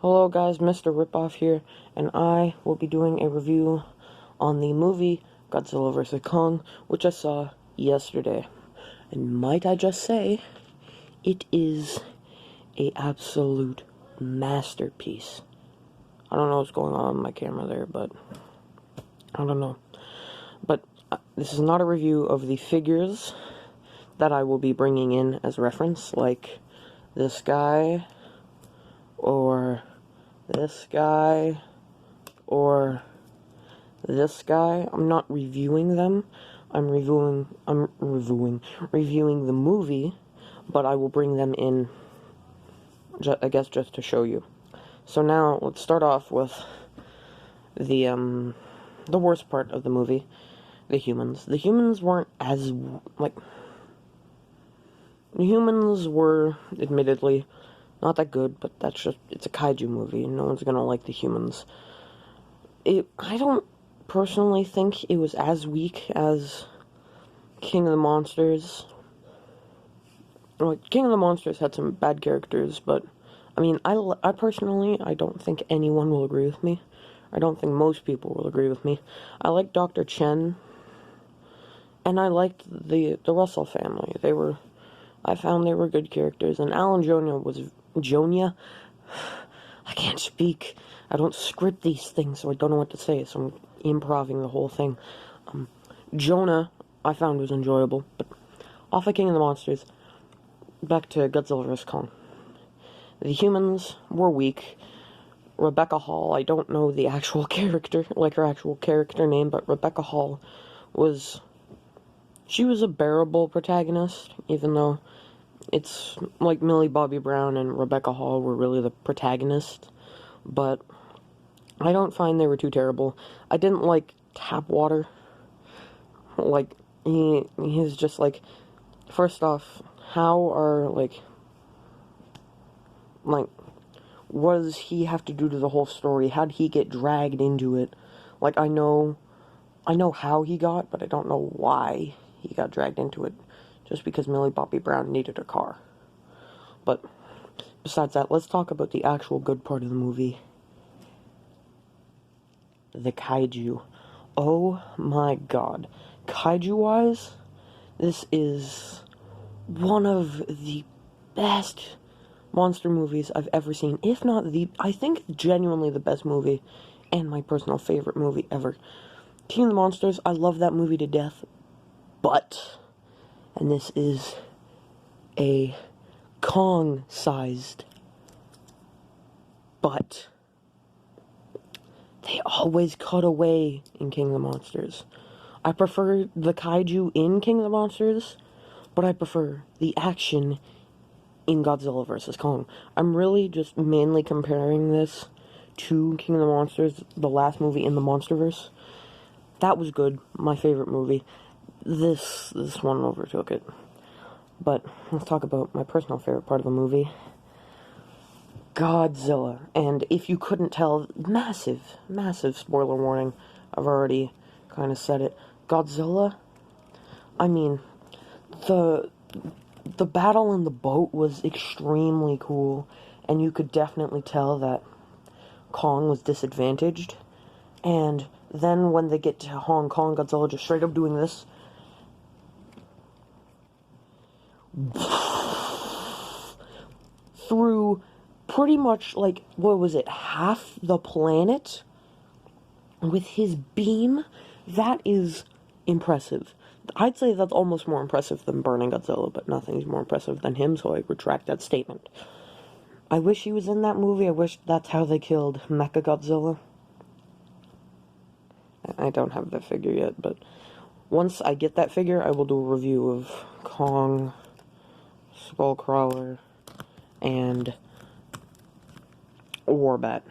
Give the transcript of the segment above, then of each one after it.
Hello guys, Mr. Ripoff here, and I will be doing a review on the movie Godzilla vs. Kong, which I saw yesterday. And might I just say, it is a absolute masterpiece. I don't know what's going on with my camera there, but I don't know. But this is not a review of the figures that I will be bringing in as reference, like this guy, or this guy, or this guy. I'm not reviewing them. I'm reviewing the movie, but I will bring them in, I guess, just to show you. So now, let's start off with the worst part of the movie, the humans. The humans weren't as, the humans were, admittedly, not that good, but that's just, it's a kaiju movie, and no one's gonna like the humans. I don't personally think it was as weak as King of the Monsters. Like, King of the Monsters had some bad characters, but, I mean, I personally, I don't think anyone will agree with me. I don't think most people will agree with me. I like Dr. Chen, and I liked the Russell family. I found they were good characters, and Alan Jonia? I can't speak. I don't script these things, so I don't know what to say, so I'm improvising the whole thing. Jonah, I found was enjoyable, but off of King of the Monsters, back to Godzilla vs. Kong. The humans were weak. Rebecca Hall, I don't know the actual character, like her actual character name, but Rebecca Hall she was a bearable protagonist, even though it's like Millie Bobby Brown and Rebecca Hall were really the protagonists, but I don't find they were too terrible. I didn't like Tapwater. Like, he's just like, first off, how are, like, what does he have to do to the whole story? How did he get dragged into it? Like, I know how he got, but I don't know why he got dragged into it. Just because Millie Bobby Brown needed a car. But, besides that, let's talk about the actual good part of the movie. The kaiju. Oh my god. Kaiju-wise, this is one of the best monster movies I've ever seen. If not I think genuinely the best movie, and my personal favorite movie ever. King of the Monsters, I love that movie to death, but, and this is a Kong-sized but they always cut away in King of the Monsters. I prefer the kaiju in King of the Monsters, but I prefer the action in Godzilla vs. Kong. I'm really just mainly comparing this to King of the Monsters, the last movie in the Monsterverse. That was good, my favorite movie. This one overtook it. But let's talk about my personal favorite part of the movie, Godzilla. And if you couldn't tell, massive spoiler warning, I've already kind of said it. Godzilla, I mean, the battle in the boat was extremely cool, and you could definitely tell that Kong was disadvantaged. And then when they get to Hong Kong, Godzilla just straight up doing this. Through pretty much, like, what was it, half the planet with his beam. That is impressive. I'd say that's almost more impressive than burning Godzilla, but nothing's more impressive than him, so I retract that statement. I wish he was in that movie. I wish that's how they killed Mechagodzilla. I don't have that figure yet, but once I get that figure, I will do a review of Kong, Skullcrawler, and Warbat.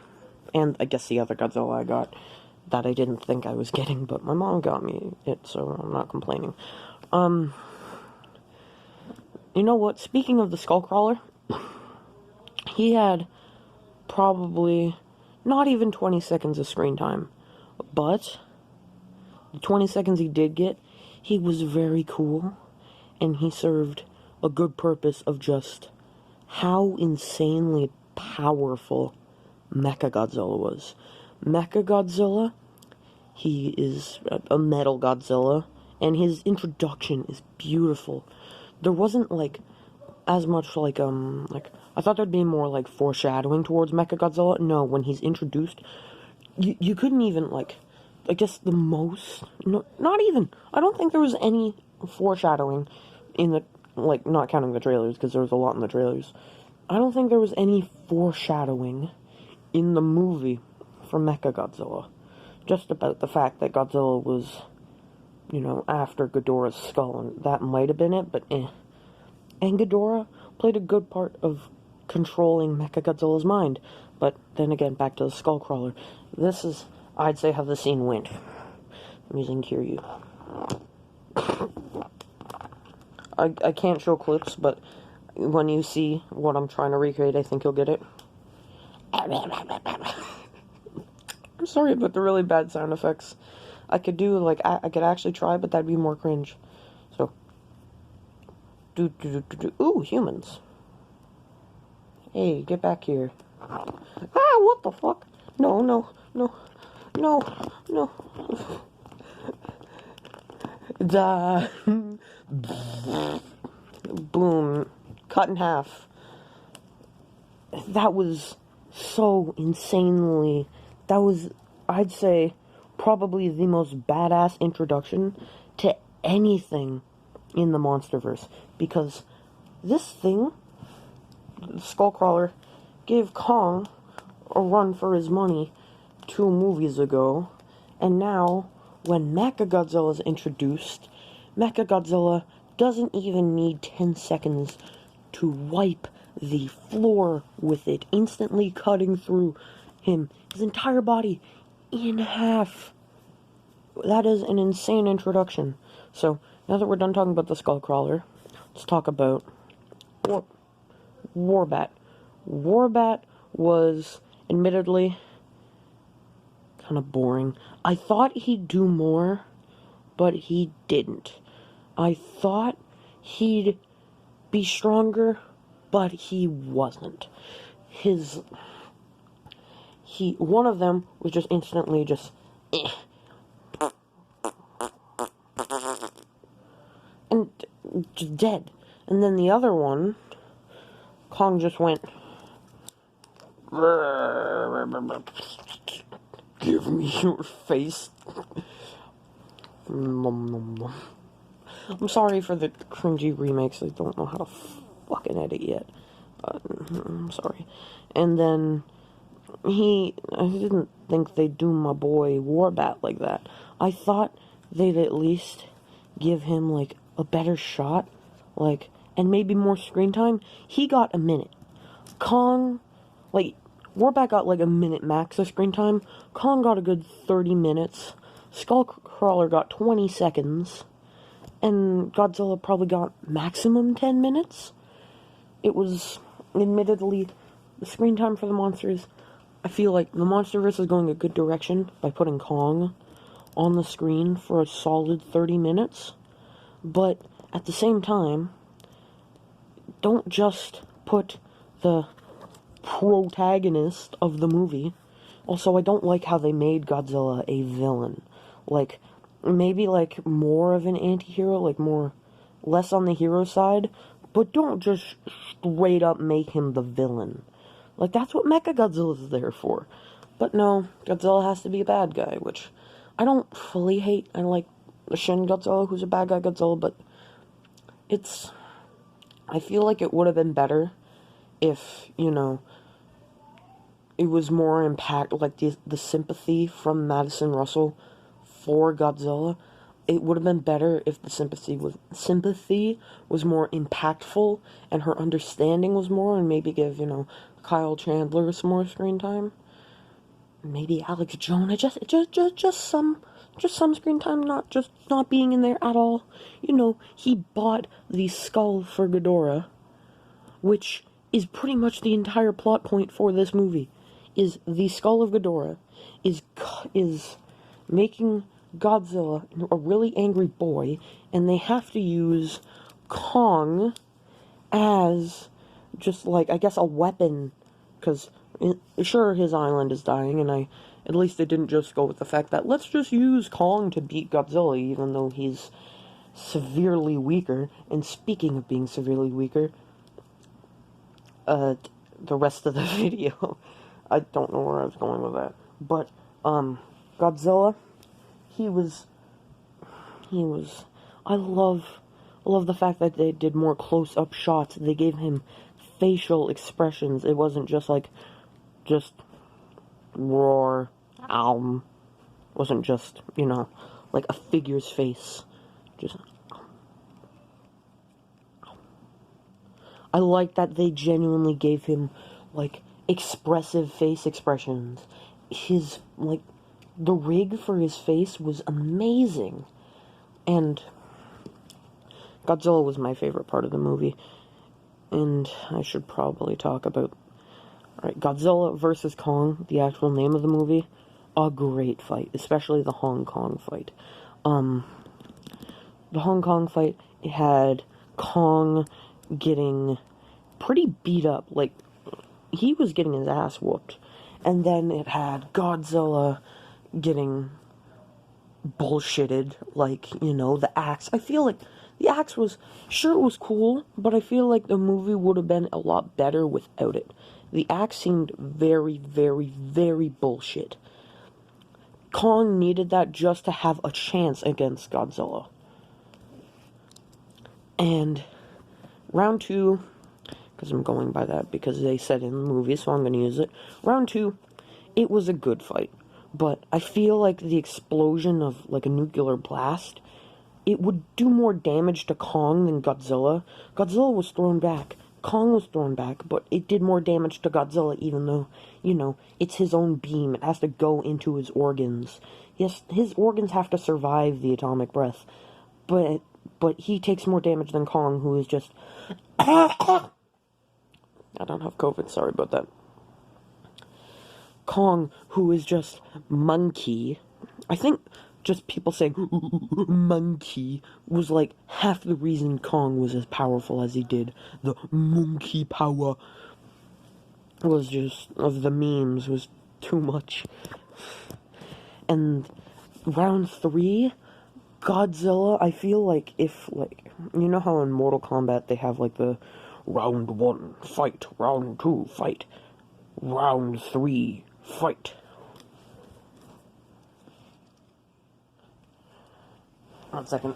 And I guess the other Godzilla I got that I didn't think I was getting, but my mom got me it, so I'm not complaining. You know what? Speaking of the Skullcrawler, he had probably not even 20 seconds of screen time, but the 20 seconds he did get, he was very cool, and he served a good purpose of just how insanely powerful Mechagodzilla was. Mechagodzilla, he is a metal Godzilla, and his introduction is beautiful. There wasn't, like, as much, like, I thought there'd be more, like, foreshadowing towards Mechagodzilla. No, when he's introduced, you couldn't even, like, I guess the most, no, not even, I don't think there was any foreshadowing in the, like, not counting the trailers, because there was a lot in the trailers. I don't think there was any foreshadowing in the movie for Mechagodzilla. Just about the fact that Godzilla was, after Ghidorah's skull, and that might have been it, but eh. And Ghidorah played a good part of controlling Mechagodzilla's mind. But then again, back to the Skullcrawler. This is, I'd say, how the scene went. I'm using Kiryu. I can't show clips, but when you see what I'm trying to recreate, I think you'll get it. I'm sorry about the really bad sound effects. I could do, like, I could actually try, but that'd be more cringe. So, ooh, humans. Hey, get back here. Ah, what the fuck? No. Da. Boom. Cut in half. That was so insanely... That was, I'd say, probably the most badass introduction to anything in the Monsterverse. Because this thing, Skullcrawler, gave Kong a run for his money 2 movies ago. And now, when Mechagodzilla is introduced, Mechagodzilla doesn't even need 10 seconds to wipe the floor with it, instantly cutting through him, his entire body, in half. That is an insane introduction. So, now that we're done talking about the Skullcrawler, let's talk about Warbat. Warbat was, admittedly, kind of boring. I thought he'd do more, but he didn't. I thought he'd be stronger, but he wasn't. One of them was just instantly just, and just dead. And then the other one, Kong just went, give me your face. I'm sorry for the cringy remakes. I don't know how to fucking edit yet. I'm sorry. And then I didn't think they'd do my boy Warbat like that. I thought they'd at least give him, like, a better shot, like, and maybe more screen time. He got a minute. Kong, like, Warbat got, like, a minute max of screen time. Kong got a good 30 minutes. Skullcrawler got 20 seconds. And Godzilla probably got maximum 10 minutes. It was, admittedly, the screen time for the monsters. I feel like the Monsterverse is going a good direction by putting Kong on the screen for a solid 30 minutes. But at the same time, don't just put the protagonist of the movie. Also, I don't like how they made Godzilla a villain. Like, maybe, like, more of an anti-hero, like, less on the hero side, but don't just straight up make him the villain. Like, that's what Mechagodzilla is there for. But no, Godzilla has to be a bad guy, which I don't fully hate. I like Shin Godzilla, who's a bad guy Godzilla, but I feel like it would have been better if, it was more like the sympathy from Madison Russell for Godzilla. It would have been better if the sympathy was more impactful and her understanding was more, and maybe give, Kyle Chandler some more screen time. Maybe Alex Jonah, just some screen time, not being in there at all. He bought the skull for Ghidorah, which is pretty much the entire plot point for this movie. Is the skull of Ghidorah is making Godzilla a really angry boy, and they have to use Kong as just, like, I guess a weapon, because Sure, his island is dying, and at least they didn't just go with the fact that let's just use Kong to beat Godzilla, even though he's severely weaker. And speaking of being severely weaker, the rest of the video, I don't know where I was going with that, but, Godzilla, he was, I love the fact that they did more close-up shots. They gave him facial expressions. It wasn't just roar, wasn't just, like a figure's face. Just, I like that they genuinely gave him, like, expressive face expressions. His, like, the rig for his face was amazing. And Godzilla was my favorite part of the movie. And I should probably talk about... Alright, Godzilla vs. Kong, the actual name of the movie. A great fight, especially the Hong Kong fight. The Hong Kong fight, it had Kong getting pretty beat up. Like, he was getting his ass whooped. And then it had Godzilla getting bullshitted, like, the axe. I feel like the axe was, sure, it was cool, but I feel like the movie would have been a lot better without it. The axe seemed very, very, very bullshit. Kong needed that just to have a chance against Godzilla. And round 2, because I'm going by that because they said in the movie, so I'm going to use it. Round 2, it was a good fight. But I feel like the explosion of, like, a nuclear blast, it would do more damage to Kong than Godzilla. Godzilla was thrown back. Kong was thrown back, but it did more damage to Godzilla, even though, it's his own beam. It has to go into his organs. Yes, his organs have to survive the atomic breath. But he takes more damage than Kong, who is just... I don't have COVID, sorry about that. Kong, who is just monkey. I think just people saying monkey was like half the reason Kong was as powerful as he did. The monkey power was just, of the memes, was too much. And round 3, Godzilla, I feel like if, like, you know how in Mortal Kombat they have, like, the round 1, fight, round 2, fight, round 3, fight. One second.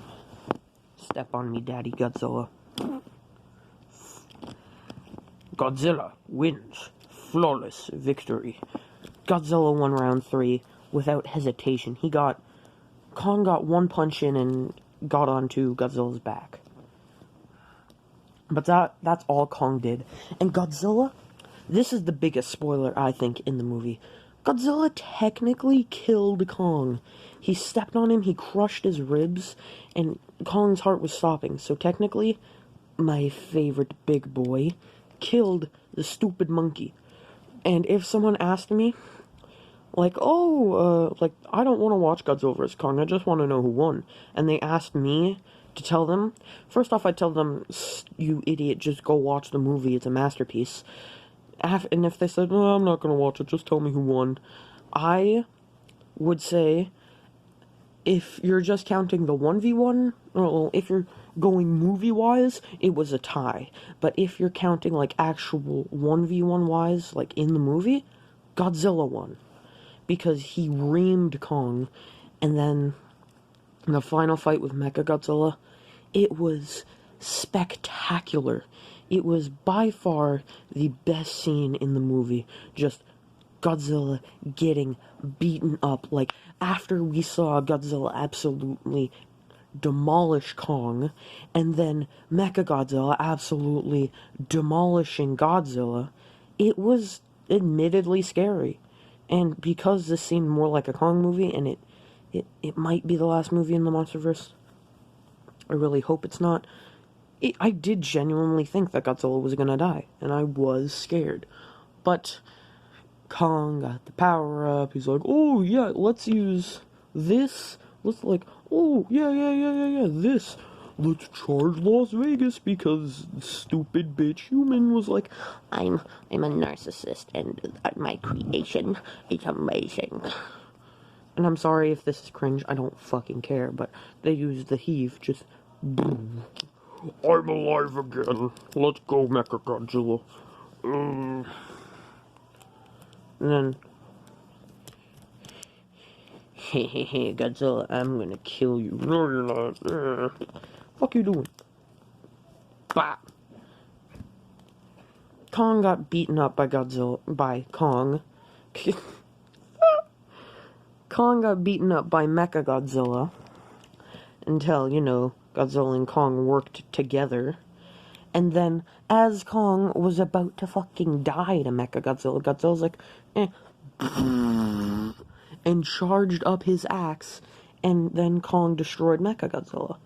Step on me, Daddy Godzilla. Godzilla wins. Flawless victory. Godzilla won round 3 without hesitation. Kong got one punch in and got onto Godzilla's back. But that's all Kong did. And Godzilla, this is the biggest spoiler, I think, in the movie. Godzilla technically killed Kong. He stepped on him, he crushed his ribs, and Kong's heart was stopping. So technically, my favorite big boy killed the stupid monkey. And if someone asked me, like, I don't want to watch Godzilla vs. Kong, I just want to know who won. And they asked me to tell them, first off, I'd tell them, you idiot, just go watch the movie, it's a masterpiece. And if they said, no, I'm not going to watch it, just tell me who won, I would say, if you're just counting the 1v1, well, if you're going movie-wise, it was a tie. But if you're counting, like, actual 1v1-wise, like, in the movie, Godzilla won. Because he reamed Kong, and then the final fight with Mechagodzilla, it was spectacular. It was by far the best scene in the movie. Just Godzilla getting beaten up. Like, after we saw Godzilla absolutely demolish Kong, and then Mechagodzilla absolutely demolishing Godzilla, it was admittedly scary. And because this seemed more like a Kong movie, and it might be the last movie in the MonsterVerse, I really hope it's not. I did genuinely think that Godzilla was gonna die, and I was scared. But Kong got the power up. He's like, oh yeah, let's use this. Let's, like, oh yeah, this. let's charge Las Vegas because stupid bitch human was like, I'm a narcissist and my creation is amazing. And I'm sorry if this is cringe, I don't fucking care, but they use the heave, just boom. I'm alive again. Let's go, Mechagodzilla. And then, hey, Godzilla, I'm gonna kill you. No, you're not. Fuck you doing? Bah. Kong got beaten up by Kong. Kong got beaten up by Mechagodzilla until, Godzilla and Kong worked together. And then, as Kong was about to fucking die to Mechagodzilla, Godzilla's like, and charged up his axe, and then Kong destroyed Mechagodzilla.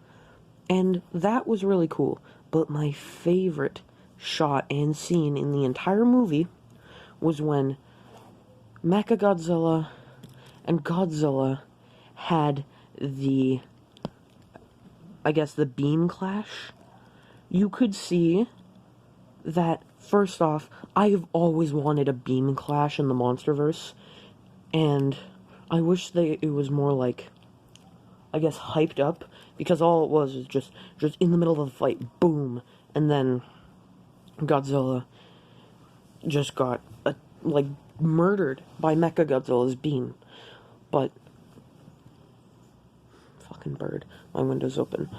And that was really cool. But my favorite shot and scene in the entire movie was when Mechagodzilla and Godzilla had the beam clash. You could see that, first off, I've always wanted a beam clash in the MonsterVerse, and I wish it was more like, hyped up, because all it was just in the middle of the fight, boom, and then Godzilla just got, murdered by Mechagodzilla's beam. But, fucking bird, my window's open.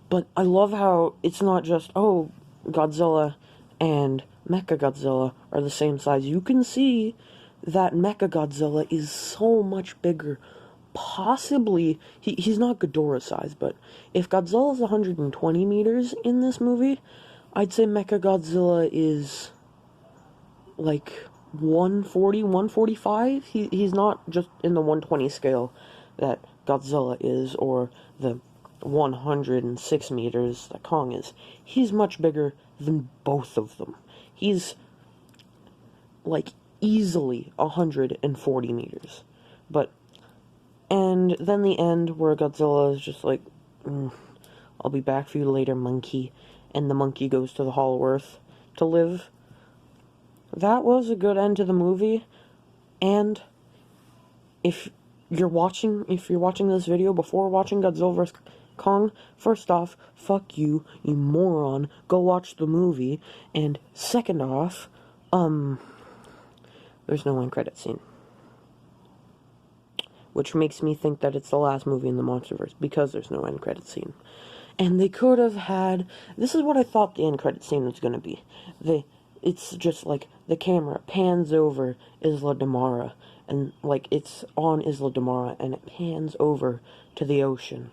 But I love how it's not just, Godzilla and Mechagodzilla are the same size. You can see that Mechagodzilla is so much bigger. Possibly, he's not Ghidorah size, but if Godzilla's 120 meters in this movie, I'd say Mechagodzilla is, 140, 145. He's not just in the 120 scale that Godzilla is, or the 106 meters that Kong is. He's much bigger than both of them. He's, easily 140 meters. And then the end where Godzilla is just like, I'll be back for you later, monkey. And the monkey goes to the Hollow Earth to live. That was a good end to the movie. And if you're watching this video before watching Godzilla vs. Kong, first off, fuck you, you moron. Go watch the movie. And second off, there's no end credit scene. Which makes me think that it's the last movie in the MonsterVerse, because there's no end credit scene. And they could have had, this is what I thought the end credit scene was going to be. It's just the camera pans over Isla de Mara, and it's on Isla de Mara, and it pans over to the ocean.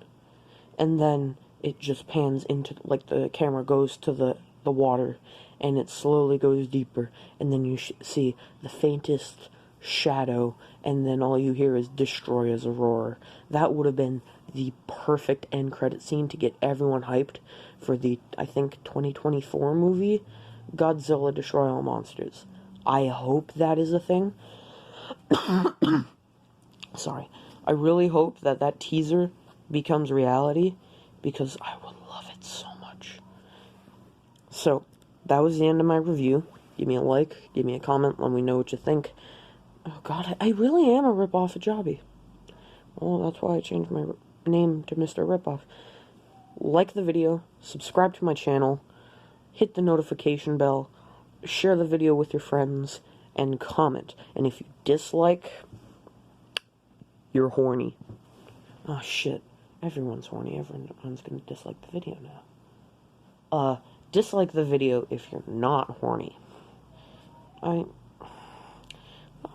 And then it just pans into, the camera goes to the water, and it slowly goes deeper, and then you see the faintest shadow, and then all you hear is "Destroy" as a roar. That would have been the perfect end credit scene to get everyone hyped for the, I think, 2024 movie, Godzilla Destroy All Monsters. I hope that is a thing. Sorry. I really hope that teaser becomes reality, because I would love it so much. So, that was the end of my review. Give me a like, give me a comment, let me know what you think. Oh god, I really am a rip-off of Jobby. Well, that's why I changed my name to Mr. Ripoff. Like the video, subscribe to my channel, hit the notification bell, share the video with your friends, and comment. And if you dislike, you're horny. Oh shit, everyone's horny, everyone's gonna dislike the video now. Dislike the video if you're not horny. I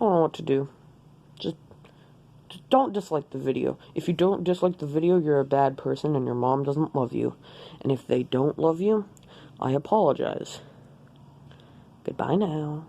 don't know what to do. Just don't dislike the video. If you don't dislike the video, you're a bad person and your mom doesn't love you. And if they don't love you, I apologize. Goodbye now.